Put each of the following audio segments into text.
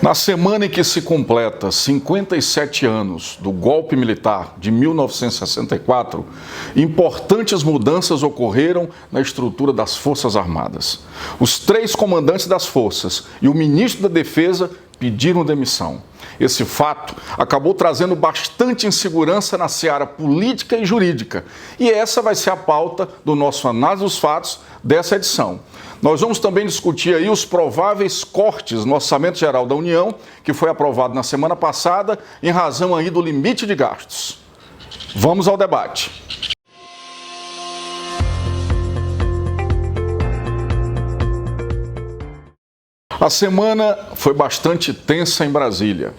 Na semana em que se completa 57 anos do golpe militar de 1964, importantes mudanças ocorreram na estrutura das Forças Armadas. Os 3 comandantes das forças e o ministro da Defesa pediram demissão. Esse fato acabou trazendo bastante insegurança na seara política e jurídica. E essa vai ser a pauta do nosso Análise dos Fatos dessa edição. Nós vamos também discutir aí os prováveis cortes no Orçamento Geral da União, que foi aprovado na semana passada, em razão aí do limite de gastos. Vamos ao debate. A semana foi bastante tensa em Brasília.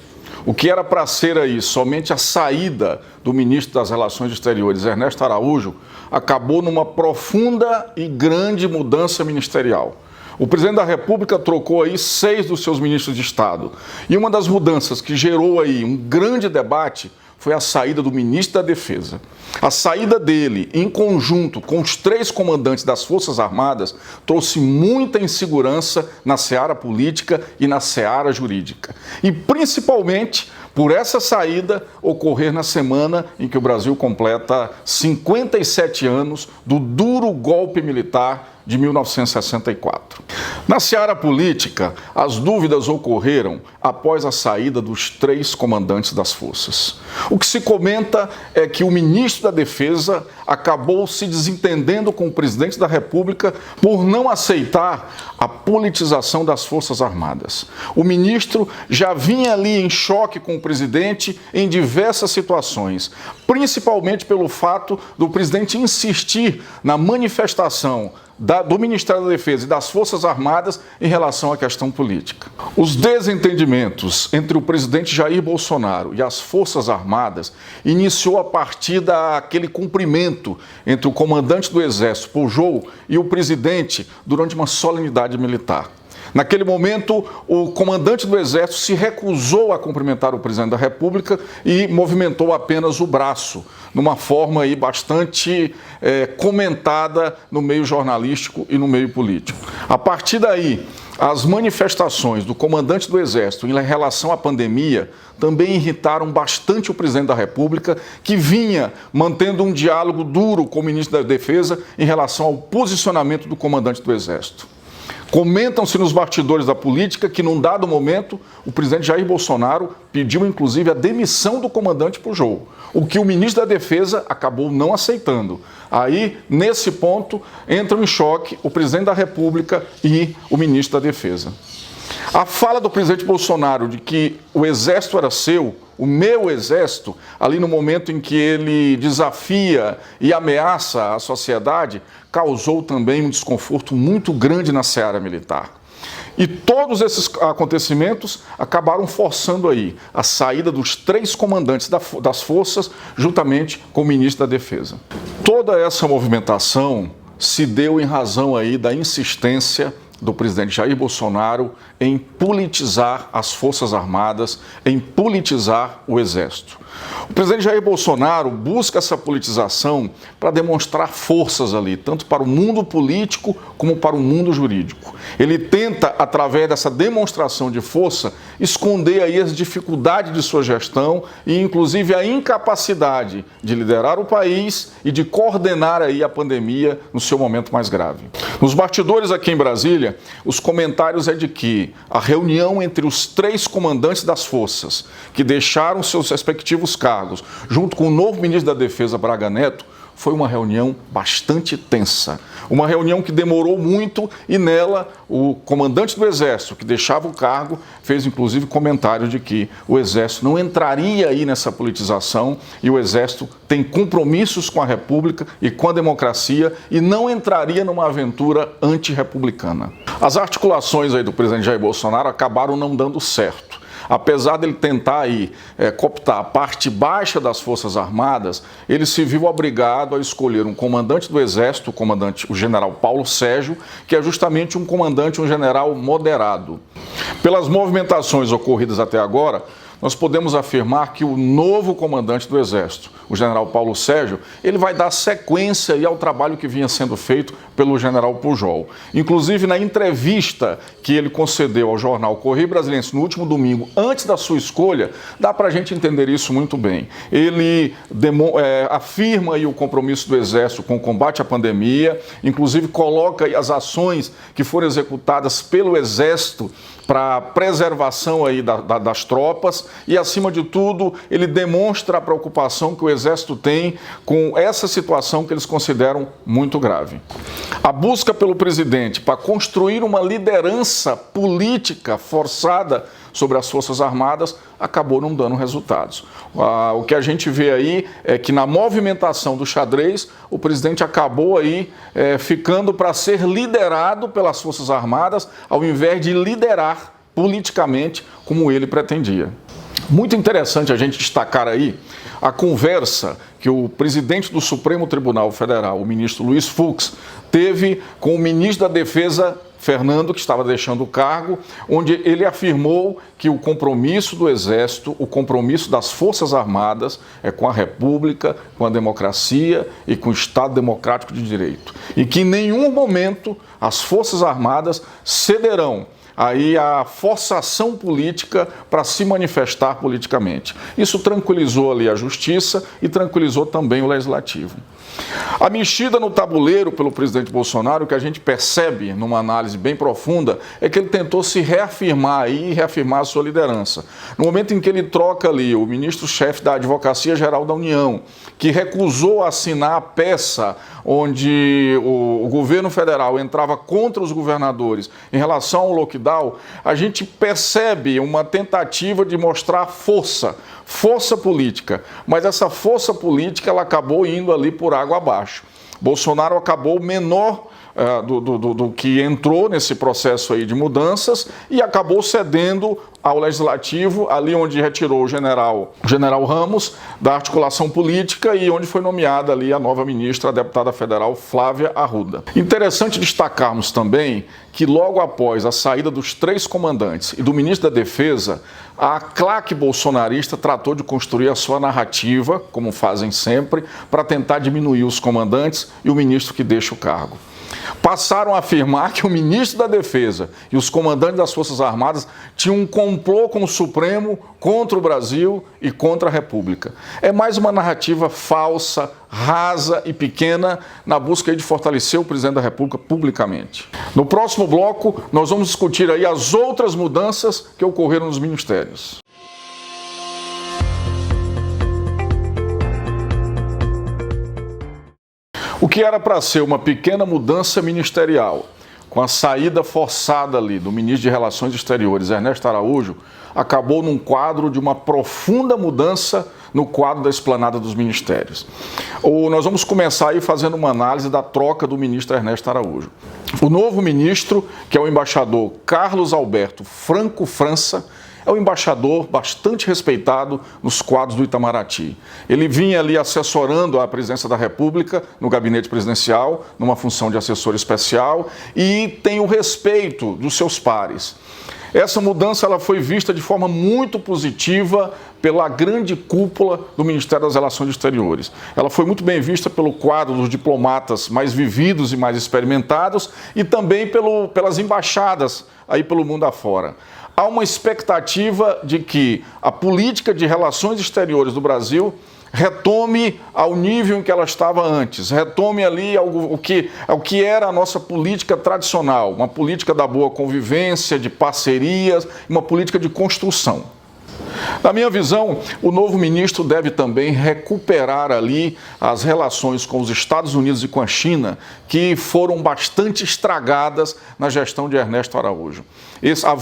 O que era para ser aí somente a saída do ministro das Relações Exteriores, Ernesto Araújo, acabou numa profunda e grande mudança ministerial. O presidente da República trocou aí 6 dos seus ministros de Estado. E uma das mudanças que gerou aí um grande debate foi a saída do ministro da Defesa. A saída dele, em conjunto com os 3 comandantes das Forças Armadas, trouxe muita insegurança na seara política e na seara jurídica. E principalmente por essa saída ocorrer na semana em que o Brasil completa 57 anos do duro golpe militar de 1964. Na seara política, as dúvidas ocorreram após a saída dos 3 comandantes das forças. O que se comenta é que o ministro da Defesa acabou se desentendendo com o presidente da República por não aceitar a politização das Forças Armadas. O ministro já vinha ali em choque com o presidente em diversas situações, principalmente pelo fato do presidente insistir na manifestação do Ministério da Defesa e das Forças Armadas em relação à questão política. Os desentendimentos entre o presidente Jair Bolsonaro e as Forças Armadas iniciou a partir daquele cumprimento entre o comandante do Exército, Pujol, e o presidente durante uma solenidade militar. Naquele momento, o comandante do Exército se recusou a cumprimentar o presidente da República e movimentou apenas o braço, numa forma aí bastante comentada no meio jornalístico e no meio político. A partir daí, as manifestações do comandante do Exército em relação à pandemia também irritaram bastante o presidente da República, que vinha mantendo um diálogo duro com o ministro da Defesa em relação ao posicionamento do comandante do Exército. Comentam-se nos bastidores da política que, num dado momento, o presidente Jair Bolsonaro pediu, inclusive, a demissão do comandante Pujol, o que o ministro da Defesa acabou não aceitando. Aí, nesse ponto, entram em choque o presidente da República e o ministro da Defesa. A fala do presidente Bolsonaro de que o exército era seu, o meu exército, ali no momento em que ele desafia e ameaça a sociedade, causou também um desconforto muito grande na seara militar. E todos esses acontecimentos acabaram forçando aí a saída dos 3 comandantes das forças, juntamente com o ministro da Defesa. Toda essa movimentação se deu em razão aí da insistência do presidente Jair Bolsonaro em politizar as Forças Armadas, em politizar o Exército. O presidente Jair Bolsonaro busca essa politização para demonstrar forças ali, tanto para o mundo político como para o mundo jurídico. Ele tenta, através dessa demonstração de força, esconder aí as dificuldades de sua gestão e, inclusive, a incapacidade de liderar o país e de coordenar aí a pandemia no seu momento mais grave. Nos bastidores aqui em Brasília, os comentários é de que a reunião entre os 3 comandantes das forças, que deixaram seus respectivos cargos, junto com o novo ministro da Defesa, Braga Neto, foi uma reunião bastante tensa. Uma reunião que demorou muito e nela o comandante do Exército, que deixava o cargo, fez inclusive comentário de que o Exército não entraria aí nessa politização e o Exército tem compromissos com a República e com a democracia e não entraria numa aventura antirrepublicana. As articulações aí do presidente Jair Bolsonaro acabaram não dando certo. Apesar dele tentar aí, cooptar a parte baixa das Forças Armadas, ele se viu obrigado a escolher um comandante do Exército, o general Paulo Sérgio, que é justamente um comandante, um general moderado. Pelas movimentações ocorridas até agora, nós podemos afirmar que o novo comandante do Exército, o general Paulo Sérgio, ele vai dar sequência aí ao trabalho que vinha sendo feito pelo general Pujol. Inclusive, na entrevista que ele concedeu ao jornal Correio Brasiliense no último domingo, antes da sua escolha, dá para a gente entender isso muito bem. Ele afirma aí o compromisso do Exército com o combate à pandemia, inclusive coloca aí as ações que foram executadas pelo Exército para a preservação aí das tropas e, acima de tudo, ele demonstra a preocupação que o Exército tem com essa situação que eles consideram muito grave. A busca pelo presidente para construir uma liderança política forçada sobre as Forças Armadas acabou não dando resultados. O que a gente vê aí é que na movimentação do xadrez, o presidente acabou aí ficando para ser liderado pelas Forças Armadas, ao invés de liderar politicamente como ele pretendia. Muito interessante a gente destacar aí a conversa que o presidente do Supremo Tribunal Federal, o ministro Luiz Fux, teve com o ministro da Defesa, Fernando, que estava deixando o cargo, onde ele afirmou que o compromisso do Exército, o compromisso das Forças Armadas é com a República, com a democracia e com o Estado Democrático de Direito. E que em nenhum momento as Forças Armadas cederão aí a forçação política para se manifestar politicamente. Isso tranquilizou ali a Justiça e tranquilizou também o Legislativo. A mexida no tabuleiro pelo presidente Bolsonaro, que a gente percebe numa análise bem profunda, é que ele tentou se reafirmar aí e reafirmar a sua liderança. No momento em que ele troca ali o ministro-chefe da Advocacia Geral da União, que recusou assinar a peça onde o governo federal entrava contra os governadores em relação ao lockdown, a gente percebe uma tentativa de mostrar força política, mas essa força política ela acabou indo ali por água abaixo. Bolsonaro acabou menor do que entrou nesse processo aí de mudanças e acabou cedendo ao Legislativo, ali onde retirou o general Ramos da articulação política e onde foi nomeada ali a nova ministra, a deputada federal Flávia Arruda. Interessante destacarmos também que logo após a saída dos 3 comandantes e do ministro da Defesa, a claque bolsonarista tratou de construir a sua narrativa, como fazem sempre, para tentar diminuir os comandantes e o ministro que deixa o cargo. Passaram a afirmar que o ministro da Defesa e os comandantes das Forças Armadas tinham um complô com o Supremo contra o Brasil e contra a República. É mais uma narrativa falsa, rasa e pequena na busca de fortalecer o presidente da República publicamente. No próximo bloco, nós vamos discutir aí as outras mudanças que ocorreram nos ministérios. O que era para ser uma pequena mudança ministerial, com a saída forçada ali do ministro de Relações Exteriores, Ernesto Araújo, acabou num quadro de uma profunda mudança no quadro da esplanada dos ministérios. Nós vamos começar aí fazendo uma análise da troca do ministro Ernesto Araújo. O novo ministro, que é o embaixador Carlos Alberto Franco França, é um embaixador bastante respeitado nos quadros do Itamaraty. Ele vinha ali assessorando a presidência da República no gabinete presidencial, numa função de assessor especial, e tem o respeito dos seus pares. Essa mudança ela foi vista de forma muito positiva pela grande cúpula do Ministério das Relações Exteriores. Ela foi muito bem vista pelo quadro dos diplomatas mais vividos e mais experimentados e também pelas embaixadas aí pelo mundo afora. Há uma expectativa de que a política de relações exteriores do Brasil retome ao nível em que ela estava antes, retome ali o que era a nossa política tradicional, uma política da boa convivência, de parcerias, uma política de construção. Na minha visão, o novo ministro deve também recuperar ali as relações com os Estados Unidos e com a China, que foram bastante estragadas na gestão de Ernesto Araújo.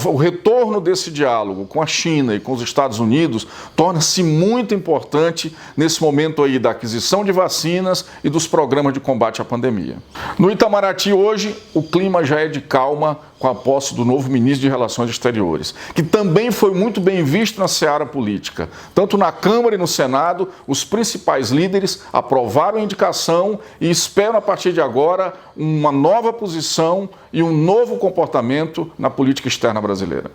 O retorno desse diálogo com a China e com os Estados Unidos torna-se muito importante nesse momento aí da aquisição de vacinas e dos programas de combate à pandemia. No Itamaraty hoje, o clima já é de calma com a posse do novo ministro de Relações Exteriores, que também foi muito bem visto na seara política. Tanto na Câmara e no Senado, os principais líderes aprovaram a indicação e esperam a partir de agora uma nova posição e um novo comportamento na política externa brasileira.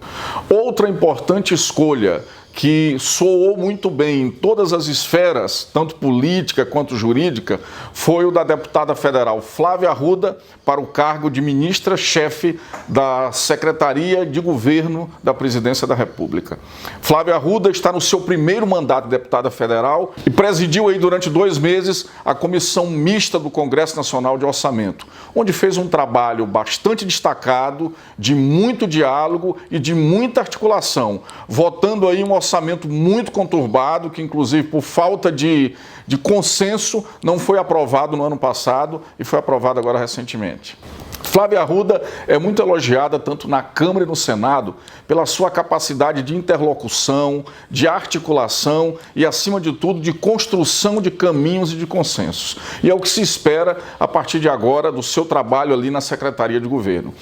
Outra importante escolha que soou muito bem em todas as esferas, tanto política quanto jurídica, foi o da deputada federal Flávia Arruda para o cargo de ministra-chefe da Secretaria de Governo da Presidência da República. Flávia Arruda está no seu primeiro mandato de deputada federal e presidiu aí durante 2 meses a Comissão Mista do Congresso Nacional de Orçamento, onde fez um trabalho bastante destacado, de muito diálogo e de muita articulação, votando aí um orçamento muito conturbado, que inclusive por falta de consenso não foi aprovado no ano passado e foi aprovado agora recentemente. Flávia Arruda é muito elogiada tanto na Câmara e no Senado pela sua capacidade de interlocução, de articulação e, acima de tudo, de construção de caminhos e de consensos. E é o que se espera a partir de agora do seu trabalho ali na Secretaria de Governo.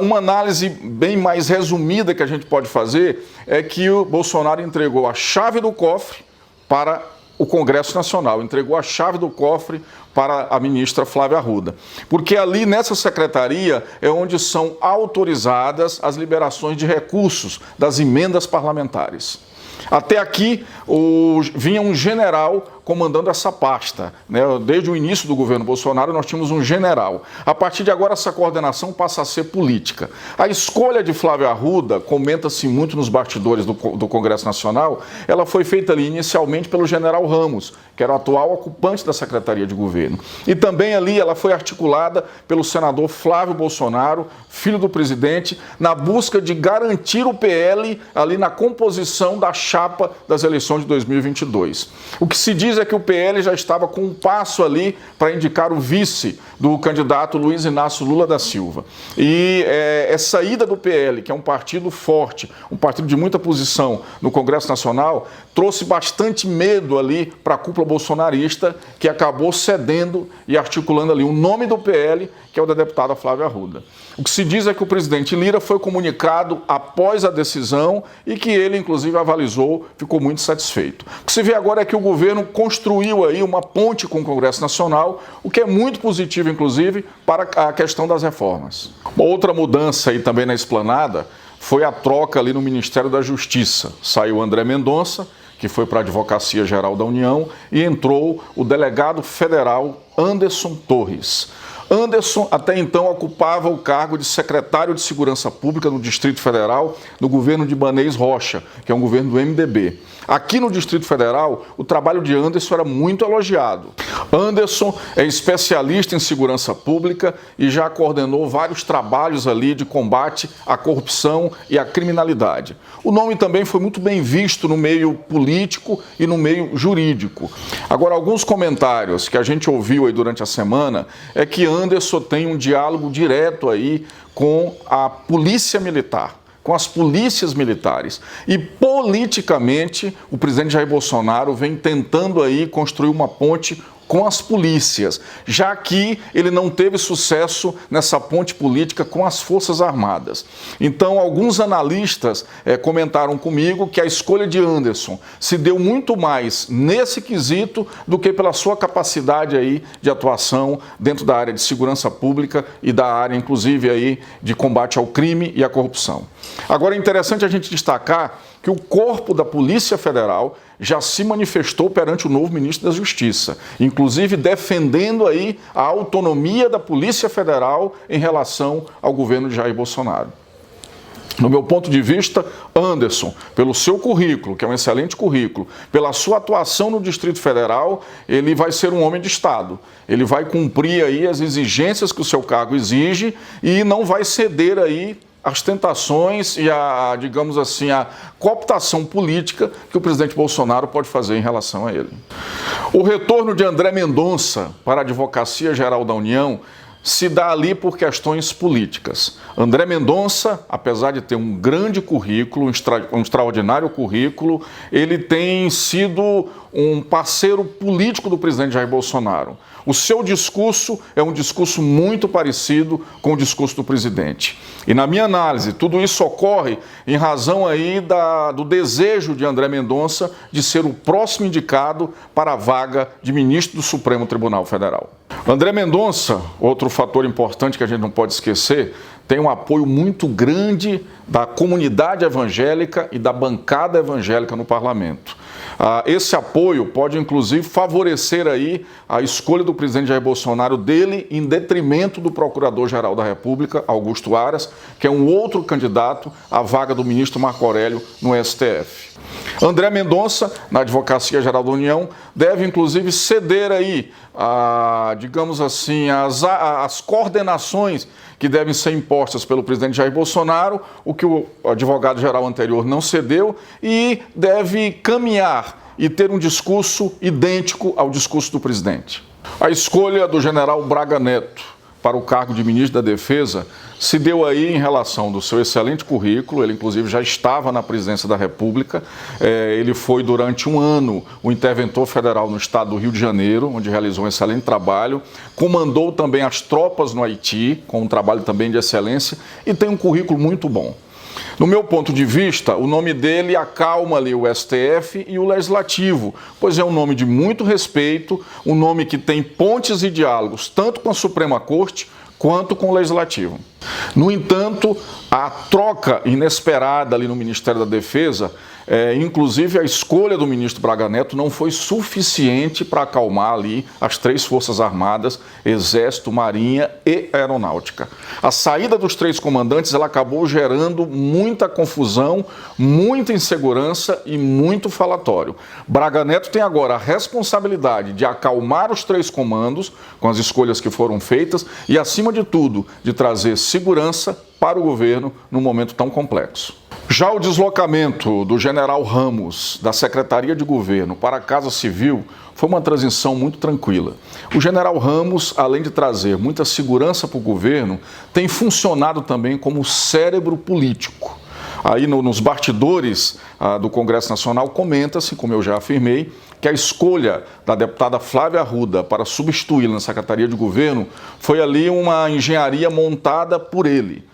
Uma análise bem mais resumida que a gente pode fazer é que o Bolsonaro entregou a chave do cofre para o Congresso Nacional, entregou a chave do cofre para a ministra Flávia Arruda. Porque ali nessa secretaria é onde são autorizadas as liberações de recursos das emendas parlamentares. Até aqui vinha um general comandando essa pasta, né? Desde o início do governo Bolsonaro nós tínhamos um general. A partir de agora essa coordenação passa a ser política. A escolha de Flávia Arruda, comenta-se muito nos bastidores do Congresso Nacional, ela foi feita ali inicialmente pelo general Ramos, que era o atual ocupante da Secretaria de Governo. E também ali ela foi articulada pelo senador Flávio Bolsonaro, filho do presidente, na busca de garantir o PL ali na composição da chapa das eleições de 2022. O que se diz é que o PL já estava com um passo ali para indicar o vice do candidato Luiz Inácio Lula da Silva. E essa ida do PL, que é um partido forte, um partido de muita posição no Congresso Nacional, trouxe bastante medo ali para a cúpula bolsonarista, que acabou cedendo e articulando ali o nome do PL, que é o da deputada Flávia Arruda. O que se diz é que o presidente Lira foi comunicado após a decisão e que ele, inclusive, avalizou, ficou muito satisfeito. O que se vê agora é que o governo construiu aí uma ponte com o Congresso Nacional, o que é muito positivo, inclusive, para a questão das reformas. Uma outra mudança aí também na esplanada foi a troca ali no Ministério da Justiça. Saiu André Mendonça, que foi para a Advocacia Geral da União, e entrou o delegado federal Anderson Torres. Anderson, até então, ocupava o cargo de secretário de Segurança Pública no Distrito Federal, no governo de Ibanez Rocha, que é um governo do MDB. Aqui no Distrito Federal, o trabalho de Anderson era muito elogiado. Anderson é especialista em segurança pública e já coordenou vários trabalhos ali de combate à corrupção e à criminalidade. O nome também foi muito bem visto no meio político e no meio jurídico. Agora, alguns comentários que a gente ouviu aí durante a semana é que Anderson tem um diálogo direto aí com a Polícia Militar, com as polícias militares. E politicamente, o presidente Jair Bolsonaro vem tentando aí construir uma ponte com as polícias, já que ele não teve sucesso nessa ponte política com as Forças Armadas. Então, alguns analistas comentaram comigo que a escolha de Anderson se deu muito mais nesse quesito do que pela sua capacidade aí de atuação dentro da área de segurança pública e da área, inclusive, aí de combate ao crime e à corrupção. Agora, é interessante a gente destacar que o corpo da Polícia Federal já se manifestou perante o novo ministro da Justiça, inclusive defendendo aí a autonomia da Polícia Federal em relação ao governo de Jair Bolsonaro. No meu ponto de vista, Anderson, pelo seu currículo, que é um excelente currículo, pela sua atuação no Distrito Federal, ele vai ser um homem de Estado. Ele vai cumprir aí as exigências que o seu cargo exige e não vai ceder aí as tentações e digamos assim, a cooptação política que o presidente Bolsonaro pode fazer em relação a ele. O retorno de André Mendonça para a Advocacia Geral da União se dá ali por questões políticas. André Mendonça, apesar de ter um grande currículo, um extraordinário currículo, ele tem sido um parceiro político do presidente Jair Bolsonaro. O seu discurso é um discurso muito parecido com o discurso do presidente. E na minha análise, tudo isso ocorre em razão aí do desejo de André Mendonça de ser o próximo indicado para a vaga de ministro do Supremo Tribunal Federal. André Mendonça, outro fator importante que a gente não pode esquecer, tem um apoio muito grande da comunidade evangélica e da bancada evangélica no parlamento. Esse apoio pode, inclusive, favorecer aí a escolha do presidente Jair Bolsonaro dele em detrimento do Procurador-Geral da República, Augusto Aras, que é um outro candidato à vaga do ministro Marco Aurélio no STF. André Mendonça, na Advocacia Geral da União, deve, inclusive, ceder aí, digamos assim, as coordenações que devem ser impostas pelo presidente Jair Bolsonaro, o que o advogado-geral anterior não cedeu, e deve caminhar e ter um discurso idêntico ao discurso do presidente. A escolha do general Braga Neto para o cargo de ministro da Defesa se deu aí em relação do seu excelente currículo. Ele inclusive já estava na presidência da República, ele foi durante um ano o interventor federal no estado do Rio de Janeiro, onde realizou um excelente trabalho, comandou também as tropas no Haiti, com um trabalho também de excelência, e tem um currículo muito bom. No meu ponto de vista, o nome dele acalma ali o STF e o Legislativo, pois é um nome de muito respeito, um nome que tem pontes e diálogos tanto com a Suprema Corte quanto com o Legislativo. No entanto, a troca inesperada ali no Ministério da Defesa, inclusive a escolha do ministro Braga Neto, não foi suficiente para acalmar ali as três Forças Armadas, Exército, Marinha e Aeronáutica. A saída dos três comandantes ela acabou gerando muita confusão, muita insegurança e muito falatório. Braga Neto tem agora a responsabilidade de acalmar os três comandos com as escolhas que foram feitas e, acima de tudo, de trazer segurança para o governo num momento tão complexo. Já o deslocamento do general Ramos da Secretaria de Governo para a Casa Civil foi uma transição muito tranquila. O general Ramos, além de trazer muita segurança para o governo, tem funcionado também como cérebro político. Aí nos bastidores do Congresso Nacional comenta-se, como eu já afirmei, que a escolha da deputada Flávia Arruda para substituí-la na Secretaria de Governo foi ali uma engenharia montada por ele.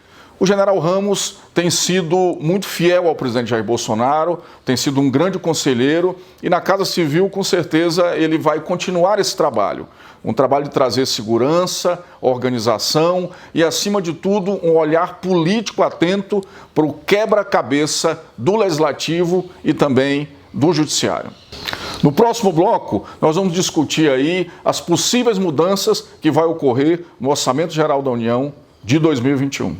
O general Ramos tem sido muito fiel ao presidente Jair Bolsonaro, tem sido um grande conselheiro e na Casa Civil, com certeza, ele vai continuar esse trabalho. Um trabalho de trazer segurança, organização e, acima de tudo, um olhar político atento para o quebra-cabeça do Legislativo e também do Judiciário. No próximo bloco, nós vamos discutir aí as possíveis mudanças que vai ocorrer no Orçamento Geral da União de 2021.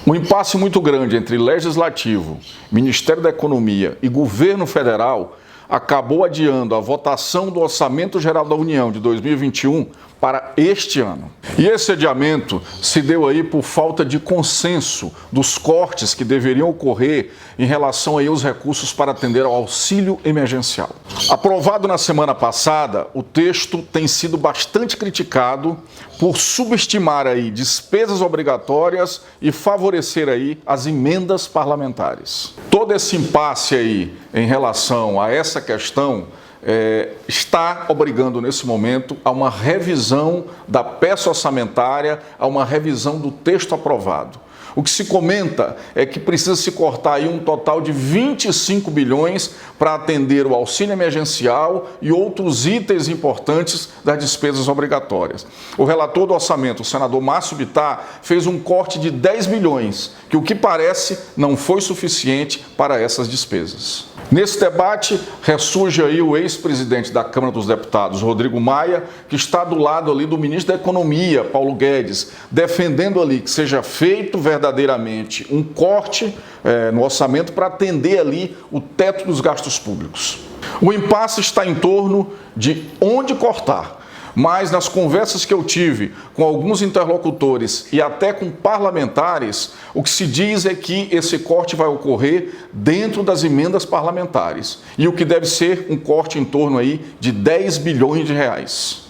Um impasse muito grande entre Legislativo, Ministério da Economia e Governo Federal acabou adiando a votação do Orçamento Geral da União de 2021 para este ano. E esse adiamento se deu aí por falta de consenso dos cortes que deveriam ocorrer em relação aí aos recursos para atender ao auxílio emergencial. Aprovado na semana passada, o texto tem sido bastante criticado por subestimar aí despesas obrigatórias e favorecer aí as emendas parlamentares. Todo esse impasse aí em relação a essa questão está obrigando nesse momento a uma revisão da peça orçamentária, a uma revisão do texto aprovado. O que se comenta é que precisa se cortar aí um total de 25 bilhões para atender o auxílio emergencial e outros itens importantes das despesas obrigatórias. O relator do orçamento, o senador Márcio Bittar, fez um corte de 10 bilhões, que o que parece não foi suficiente para essas despesas. Nesse debate, ressurge aí o ex-presidente da Câmara dos Deputados, Rodrigo Maia, que está do lado ali do ministro da Economia, Paulo Guedes, defendendo ali que seja feito verdadeiramente um corte no orçamento para atender ali o teto dos gastos públicos. O impasse está em torno de onde cortar. Mas nas conversas que eu tive com alguns interlocutores e até com parlamentares, o que se diz é que esse corte vai ocorrer dentro das emendas parlamentares e o que deve ser um corte em torno aí de 10 bilhões de reais.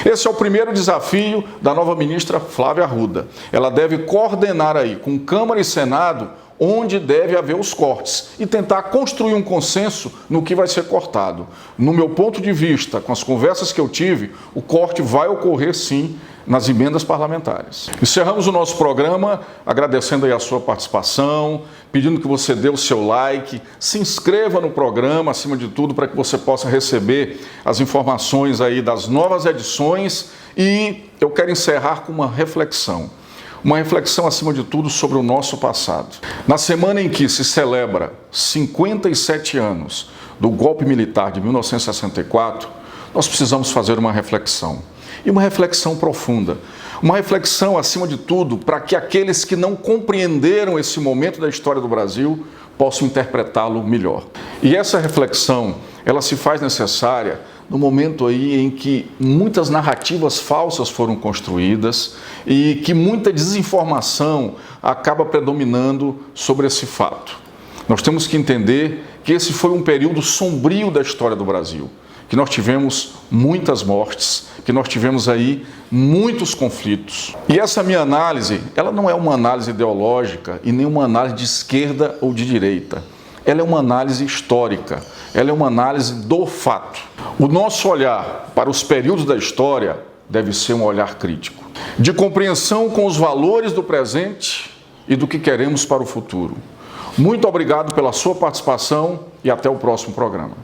Esse é o primeiro desafio da nova ministra Flávia Arruda. Ela deve coordenar aí com Câmara e Senado onde deve haver os cortes e tentar construir um consenso no que vai ser cortado. No meu ponto de vista, com as conversas que eu tive, o corte vai ocorrer sim nas emendas parlamentares. Encerramos o nosso programa agradecendo aí a sua participação, pedindo que você dê o seu like, se inscreva no programa, acima de tudo, para que você possa receber as informações aí das novas edições. E eu quero encerrar com uma reflexão acima de tudo sobre o nosso passado. Na semana em que se celebra 57 anos do golpe militar de 1964, nós precisamos fazer uma reflexão. E uma reflexão profunda. Uma reflexão, acima de tudo, para que aqueles que não compreenderam esse momento da história do Brasil possam interpretá-lo melhor. E essa reflexão, ela se faz necessária no momento aí em que muitas narrativas falsas foram construídas e que muita desinformação acaba predominando sobre esse fato. Nós temos que entender que esse foi um período sombrio da história do Brasil, que nós tivemos muitas mortes, que nós tivemos aí muitos conflitos. E essa minha análise, ela não é uma análise ideológica e nem uma análise de esquerda ou de direita. Ela é uma análise histórica, ela é uma análise do fato. O nosso olhar para os períodos da história deve ser um olhar crítico, de compreensão com os valores do presente e do que queremos para o futuro. Muito obrigado pela sua participação e até o próximo programa.